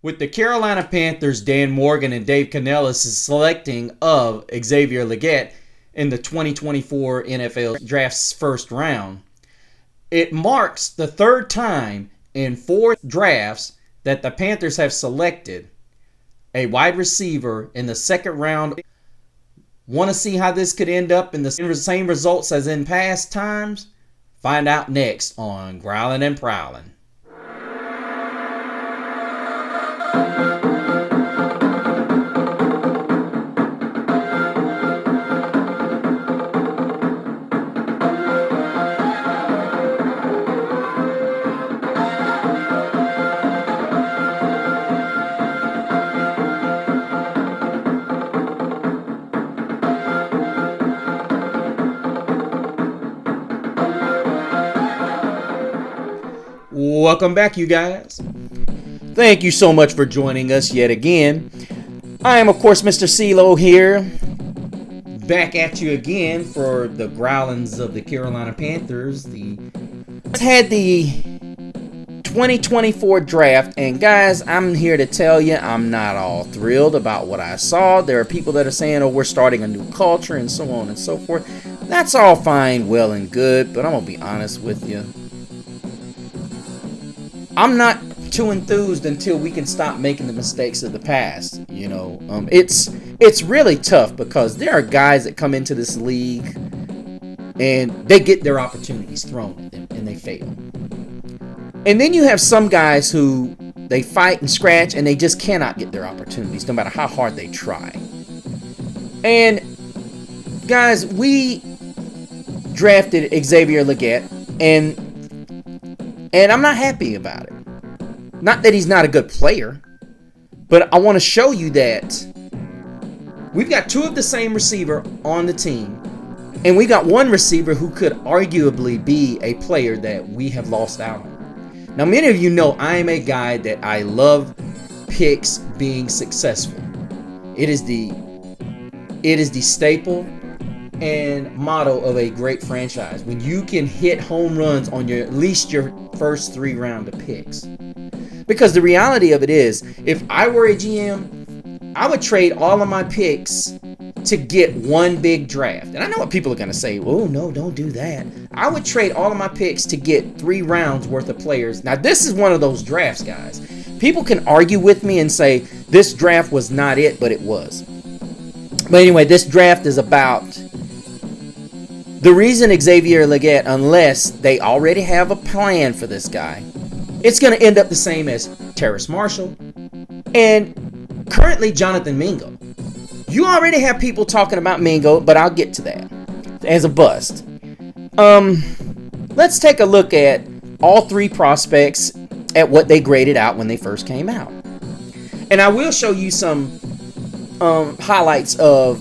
With the Carolina Panthers, Dan Morgan and Dave Canellis is selecting of Xavier Leggett in the 2024 NFL Draft's first round, it marks the third time in 4 drafts that the Panthers have selected a wide receiver in the second round. Want to see how this could end up in the same results as in past times? Find out next on Growlin' and Prowlin'. Welcome back, you guys. Thank you so much for joining us yet again. I am, of course, Mr. CeeLo here, back at you again for the growlings of the Carolina Panthers. Had the 2024 draft, and guys, I'm here to tell you I'm not all thrilled about what I saw. There are people that are saying, oh, we're starting a new culture and so on and so forth. That's all fine, well and good, but I'm going to be honest with you. I'm not too enthused until we can stop making the mistakes of the past. It's really tough because there are guys that come into this league and they get their opportunities thrown at them and they fail. And then you have some guys who they fight and scratch and they just cannot get their opportunities no matter how hard they try. And guys, we drafted Xavier Leggett and I'm not happy about it. Not that he's not a good player, but I want to show you that we've got 2 of the same receiver on the team, and we got 1 receiver who could arguably be a player that we have lost out on. Now, many of you know I am a guy that I love picks being successful. It is the staple and motto of a great franchise. When you can hit home runs on at least your first 3 round of picks. Because the reality of it is, if I were a GM, I would trade all of my picks to get 1 big draft. And I know what people are going to say, oh no, don't do that. I would trade all of my picks to get 3 rounds worth of players. Now this is one of those drafts, guys. People can argue with me and say this draft was not it, but it was. But anyway, this draft is about the reason Xavier Leggett, unless they already have a plan for this guy, it's going to end up the same as Terrace Marshall and currently Jonathan Mingo. You already have people talking about Mingo, but I'll get to that as a bust. Let's take a look at all 3 prospects at what they graded out when they first came out. And I will show you some highlights of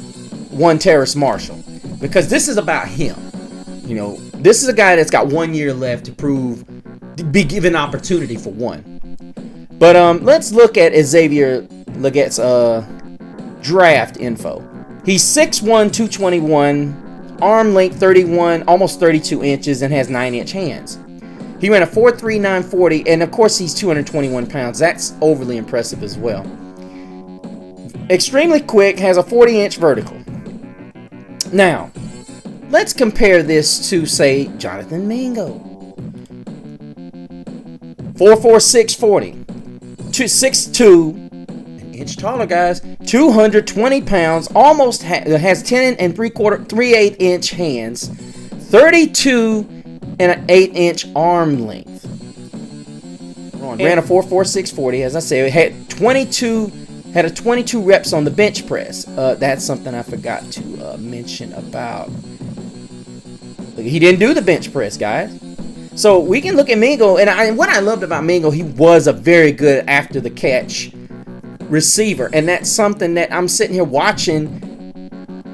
one Terrace Marshall, because this is about him. This is a guy that's got 1 year left to be given opportunity for 1. But let's look at Xavier Leggett's draft info. He's 6'1", 221, arm length 31, almost 32 inches, and has 9-inch hands. He ran a 4.39 40, and of course he's 221 pounds. That's overly impressive as well. Extremely quick, has a 40-inch vertical. Now, let's compare this to, say, Jonathan Mingo. 4.46 40, 6'2", an inch taller, guys, 220 pounds, almost has 10 and 3/8 inch hands, 32 and an 8-inch arm length. Ran a 4.46 40, as I said, had a 22 reps on the bench press. That's something I forgot to mention about. He didn't do the bench press, guys. So we can look at Mingo, and what I loved about Mingo, he was a very good after the catch receiver, and that's something that I'm sitting here watching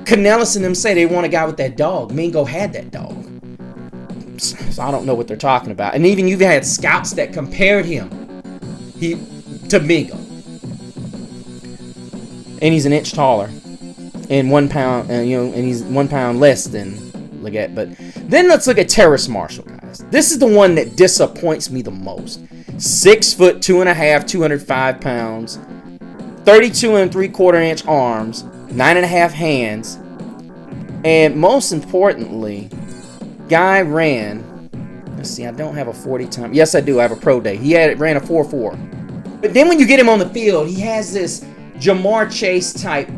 Canellis and them say they want a guy with that dog. Mingo had that dog. So I don't know what they're talking about. And even you've had scouts that compared him to Mingo. And he's an inch taller and 1 pound, and he's 1 pound less than Leggett. But then let's look at Terrace Marshall, guys. This is the one that disappoints me the most. 6 foot 2.5, 205 pounds, 32 and 3/4 inch arms, 9.5 hands, and most importantly, guy ran. Let's see, I don't have a 40 time. Yes, I do. I have a pro day. He ran a 4.4. But then when you get him on the field, he has this Jamar Chase type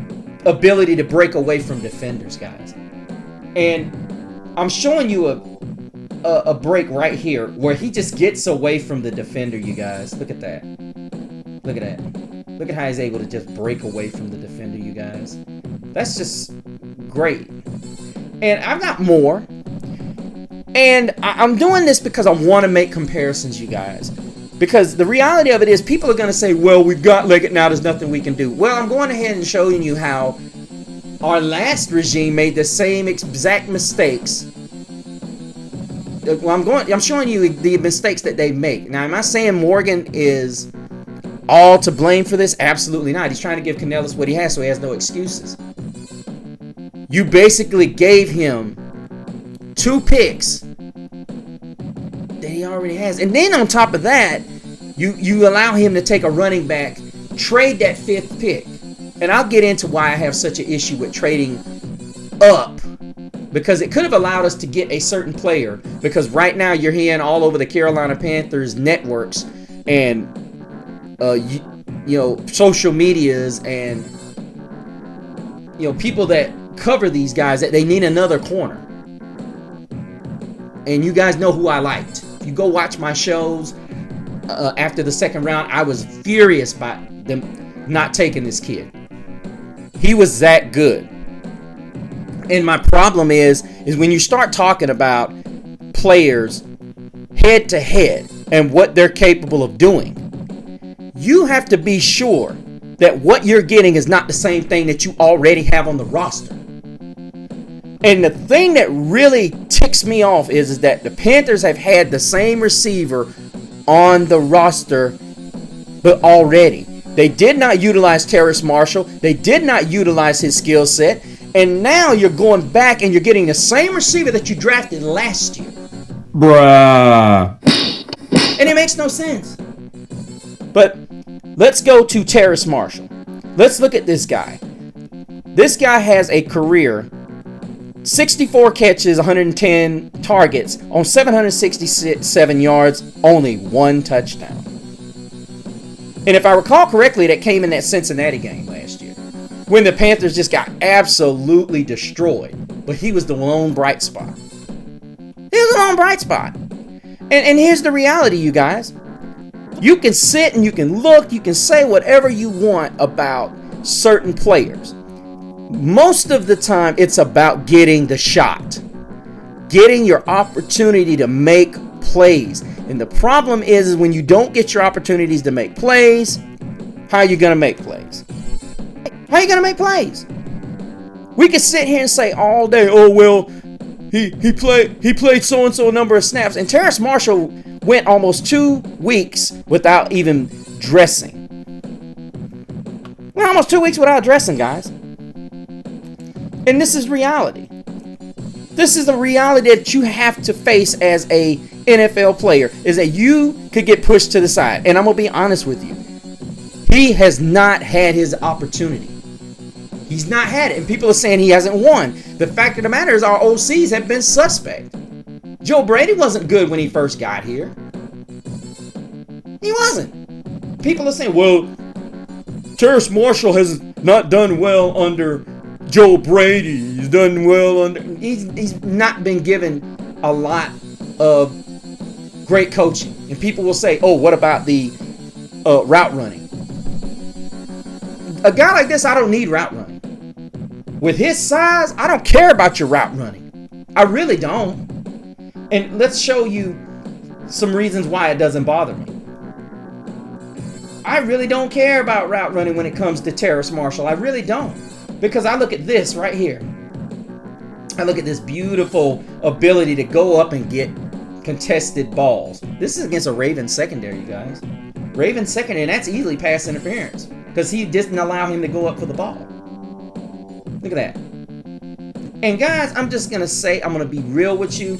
ability to break away from defenders, guys. And I'm showing you a break right here where he just gets away from the defender, you guys. Look at that. Look at that. Look at how he's able to just break away from the defender, you guys. That's just great. And I've got more. And I'm doing this because I want to make comparisons, you guys. Because the reality of it is people are going to say, well, we've got Leggett now, there's nothing we can do. Well, I'm going ahead and showing you how our last regime made the same exact mistakes. Well, I'm showing you the mistakes that they make. Now, am I saying Morgan is all to blame for this? Absolutely not. He's trying to give Canellis what he has, so he has no excuses. You basically gave him 2 picks that he already has. And then on top of that, you allow him to take a running back, trade that 5th pick. And I'll get into why I have such an issue with trading up. Because it could have allowed us to get a certain player. Because right now you're hearing all over the Carolina Panthers networks and social medias and people that cover these guys that they need another corner. And you guys know who I liked. If you go watch my shows after the 2nd round, I was furious by them not taking this kid. He was that good. And my problem is when you start talking about players head to head and what they're capable of doing, you have to be sure that what you're getting is not the same thing that you already have on the roster. And the thing that really ticks me off is that the Panthers have had the same receiver on the roster, but already. They did not utilize Terrace Marshall. They did not utilize his skill set. And now you're going back and you're getting the same receiver that you drafted last year. Bruh. And it makes no sense. But let's go to Terrace Marshall. Let's look at this guy. This guy has a career 64 catches, 110 targets on 767 yards, only 1 touchdown. And if I recall correctly, that came in that Cincinnati game last year when the Panthers just got absolutely destroyed. But he was the lone bright spot. He was the lone bright spot. And here's the reality, you guys. You can sit and you can look, you can say whatever you want about certain players. Most of the time, it's about getting the shot. Getting your opportunity to make plays. And the problem is when you don't get your opportunities to make plays, how are you going to make plays? How are you going to make plays? We could sit here and say all day, oh, well, he played so-and-so a number of snaps. And Terrace Marshall went almost 2 weeks without even dressing. Went almost 2 weeks without dressing, guys. And this is reality. This is the reality that you have to face as a NFL player, is that you could get pushed to the side. And I'm going to be honest with you. He has not had his opportunity. He's not had it. And people are saying he hasn't won. The fact of the matter is our OCs have been suspect. Joe Brady wasn't good when he first got here. He wasn't. People are saying, well, Terrace Marshall has not done well under Joe Brady. He's done well under... He's not been given a lot of great coaching. And people will say, oh, what about the route running? A guy like this, I don't need route running. With his size, I don't care about your route running. I really don't. And let's show you some reasons why it doesn't bother me. I really don't care about route running when it comes to Terrace Marshall. I really don't. Because I look at this right here. I look at this beautiful ability to go up and get contested balls. This is against a Ravens secondary, you guys. Ravens secondary, and that's easily pass interference. Because he didn't allow him to go up for the ball. Look at that. And guys, I'm just going to say, I'm going to be real with you.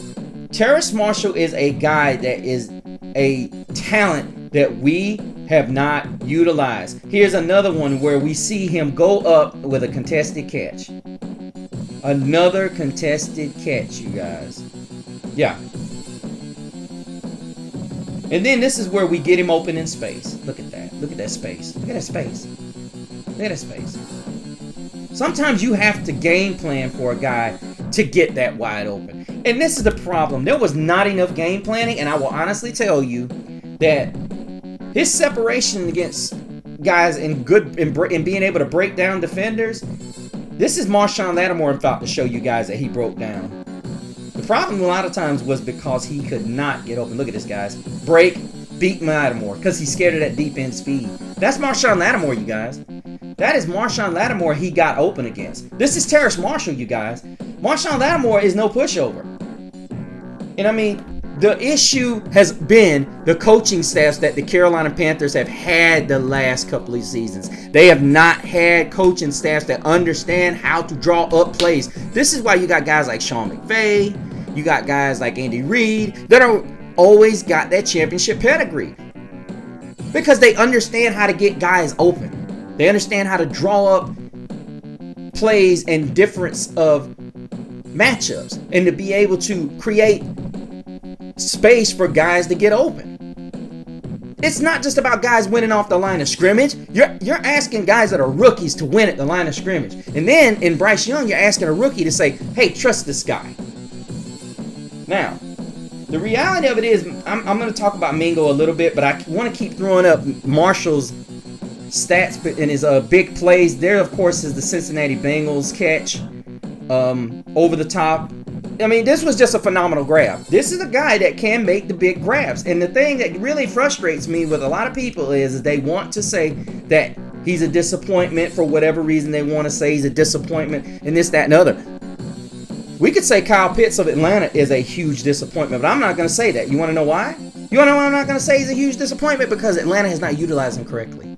Terrace Marshall is a guy that is a talent that we have not utilized. Here's another one where we see him go up with a contested catch. Another contested catch, you guys. Yeah. And then this is where we get him open in space. Look at that. Look at that space. Look at that space. Look at that space. Sometimes you have to game plan for a guy to get that wide open. And this is the problem. There was not enough game planning, and I will honestly tell you that his separation against guys in being able to break down defenders, this is Marshall Lattimore about to show you guys that he broke down. The problem a lot of times was because he could not get open. Look at this, guys. Break, beat Lattimore because he's scared of that deep end speed. That's Marshall Lattimore, you guys. That is Marshall Lattimore he got open against. This is Terrace Marshall, you guys. Marshall Lattimore is no pushover. And I mean, the issue has been the coaching staffs that the Carolina Panthers have had the last couple of seasons. They have not had coaching staffs that understand how to draw up plays. This is why you got guys like Sean McVay, you got guys like Andy Reid that are always got that championship pedigree. Because they understand how to get guys open. They understand how to draw up plays and difference of matchups and to be able to create space for guys to get open. It's not just about guys winning off the line of scrimmage. You're asking guys that are rookies to win at the line of scrimmage. And then in Bryce Young, you're asking a rookie to say, hey, trust this guy. Now, the reality of it is, I'm going to talk about Mingo a little bit, but I want to keep throwing up Marshall's stats and his big plays. There, of course, is the Cincinnati Bengals catch over the top. I mean, this was just a phenomenal grab. This is a guy that can make the big grabs. And the thing that really frustrates me with a lot of people is they want to say that he's a disappointment for whatever reason they want to say he's a disappointment and this, that, and other. We could say Kyle Pitts of Atlanta is a huge disappointment, but I'm not going to say that. You want to know why? You want to know why I'm not going to say he's a huge disappointment? Because Atlanta has not utilized him correctly.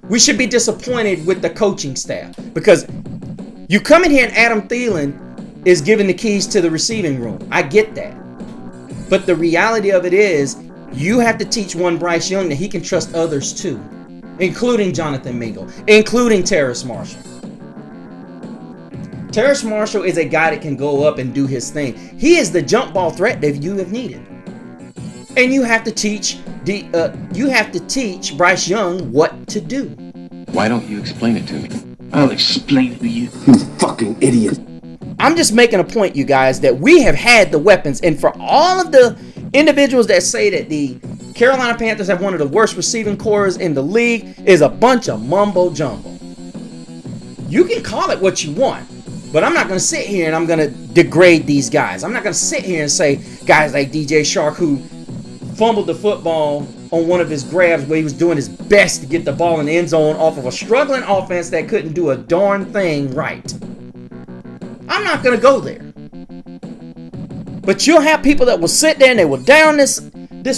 We should be disappointed with the coaching staff because you come in here and Adam Thielen is given the keys to the receiving room. I get that. But the reality of it is you have to teach one Bryce Young that he can trust others too, including Jonathan Mingo, including Terrace Marshall. Terrace Marshall is a guy that can go up and do his thing. He is the jump ball threat that you have needed. And you have to teach Bryce Young what to do. Why don't you explain it to me? I'll explain it to you. You fucking idiot. I'm just making a point, you guys, that we have had the weapons. And for all of the individuals that say that the Carolina Panthers have one of the worst receiving corps in the league is a bunch of mumbo jumbo. You can call it what you want, but I'm not going to sit here and I'm going to degrade these guys. I'm not going to sit here and say guys like DJ Chark who fumbled the football on one of his grabs where he was doing his best to get the ball in the end zone off of a struggling offense that couldn't do a darn thing right. I'm not going to go there. But you'll have people that will sit there and they will down this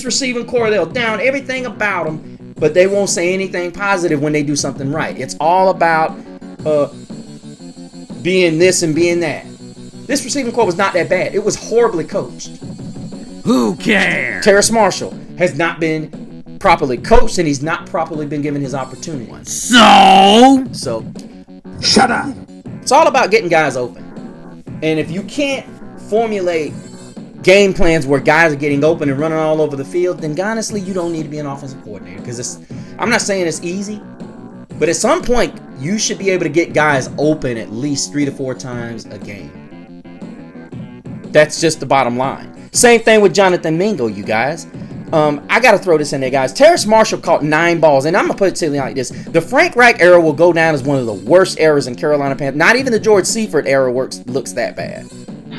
receiving core. They'll down everything about them, but they won't say anything positive when they do something right. It's all about being this and being that. This receiving core was not that bad. It was horribly coached. Who cares? Terrace Marshall has not been properly coached and he's not properly been given his opportunity. So Shut up. It's all about getting guys open. And if you can't formulate game plans where guys are getting open and running all over the field, then honestly, you don't need to be an offensive coordinator. Because I'm not saying it's easy, but at some point, you should be able to get guys open at least 3 to 4 times a game. That's just the bottom line. Same thing with Jonathan Mingo, you guys. I got to throw this in there, guys. Terrace Marshall caught 9 balls, and I'm going to put it to you like this. The Frank Reich era will go down as one of the worst eras in Carolina Panthers. Not even the George Seifert era looks that bad.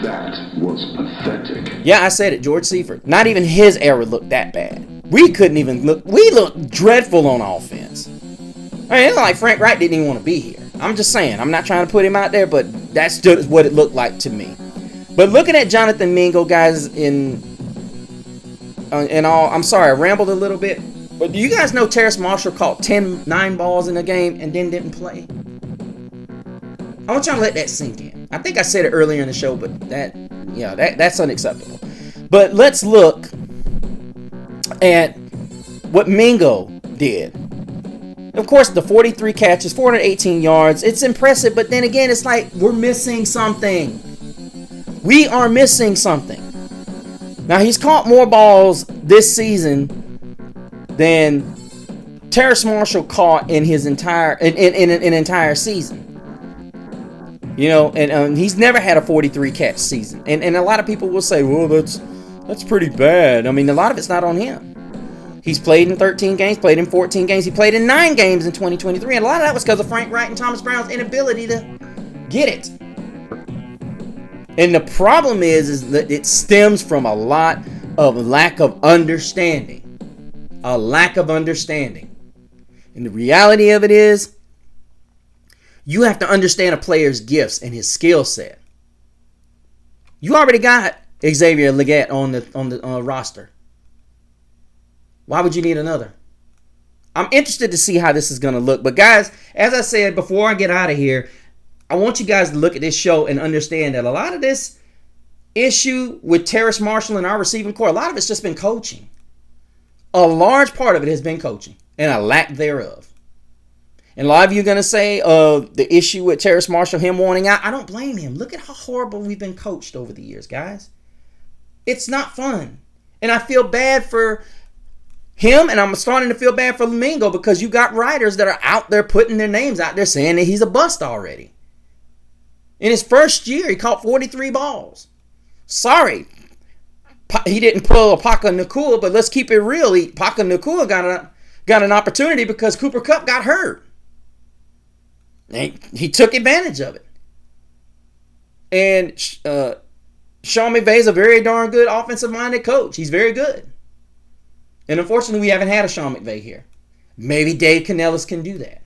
That was pathetic. Yeah, I said it, George Seifert. Not even his era looked that bad. We couldn't even look. We looked dreadful on offense. I mean, it's not like Frank Reich didn't even want to be here. I'm just saying. I'm not trying to put him out there, but that's just what it looked like to me. But looking at Jonathan Mingo, guys, in all, I'm sorry, I rambled a little bit. But do you guys know Terrace Marshall caught 9 balls in a game and then didn't play? I want y'all to let that sink in. I think I said it earlier in the show, but that's unacceptable. But let's look And what Mingo did. Of course, the 43 catches, 418 yards. It's impressive, but then again, it's like we're missing something. We are missing something. Now, he's caught more balls this season than Terrace Marshall caught in his entire in an entire season. You know, and he's never had a 43 catch season. And a lot of people will say, well, that's pretty bad. I mean, a lot of it's not on him. He's played in 13 games, played in 14 games. He played in 9 games in 2023. And a lot of that was because of Frank Wright and Thomas Brown's inability to get it. And the problem is that it stems from a lot of lack of understanding. A lack of understanding. And the reality of it is, you have to understand a player's gifts and his skill set. You already got Xavier Leggett on the roster. Why would you need another? I'm interested to see how this is going to look. But guys, as I said before I get out of here, I want you guys to look at this show and understand that a lot of this issue with Terrace Marshall and our receiving core, a lot of it's just been coaching. A large part of it has been coaching and a lack thereof. And a lot of you are going to say the issue with Terrace Marshall, him wanting out. I don't blame him. Look at how horrible we've been coached over the years, guys. It's not fun. And I feel bad for him, and I'm starting to feel bad for Mingo because you got writers that are out there putting their names out there saying that he's a bust already. In his first year, he caught 43 balls. Sorry, he didn't pull a Paka Nakua, but let's keep it real. Paka Nakua got an opportunity because Cooper Kupp got hurt. He took advantage of it. And Sean McVay is a very darn good offensive-minded coach. He's very good. And unfortunately, we haven't had a Sean McVay here. Maybe Dave Canellis can do that.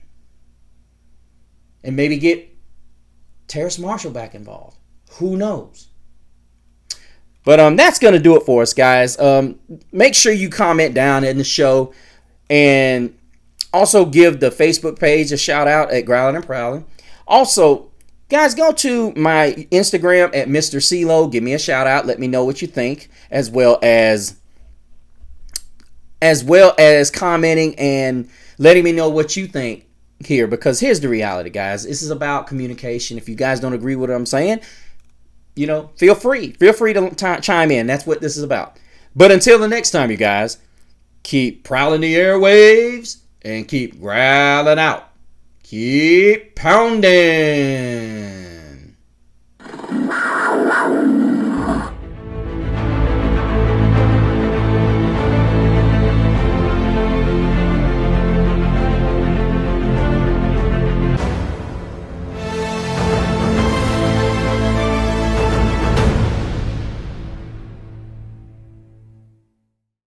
And maybe get Terrace Marshall back involved. Who knows? But that's going to do it for us, guys. Make sure you comment down in the show. And also give the Facebook page a shout out at Growlin' and Prowlin'. Also, guys, go to my Instagram at Mr. CeeLo. Give me a shout out. Let me know what you think, as well as commenting and letting me know what you think here. Because here's the reality, guys. This is about communication. If you guys don't agree with what I'm saying, you know, feel free to chime in. That's what this is about. But until the next time, you guys, keep prowling the airwaves. And keep growling out. Keep pounding.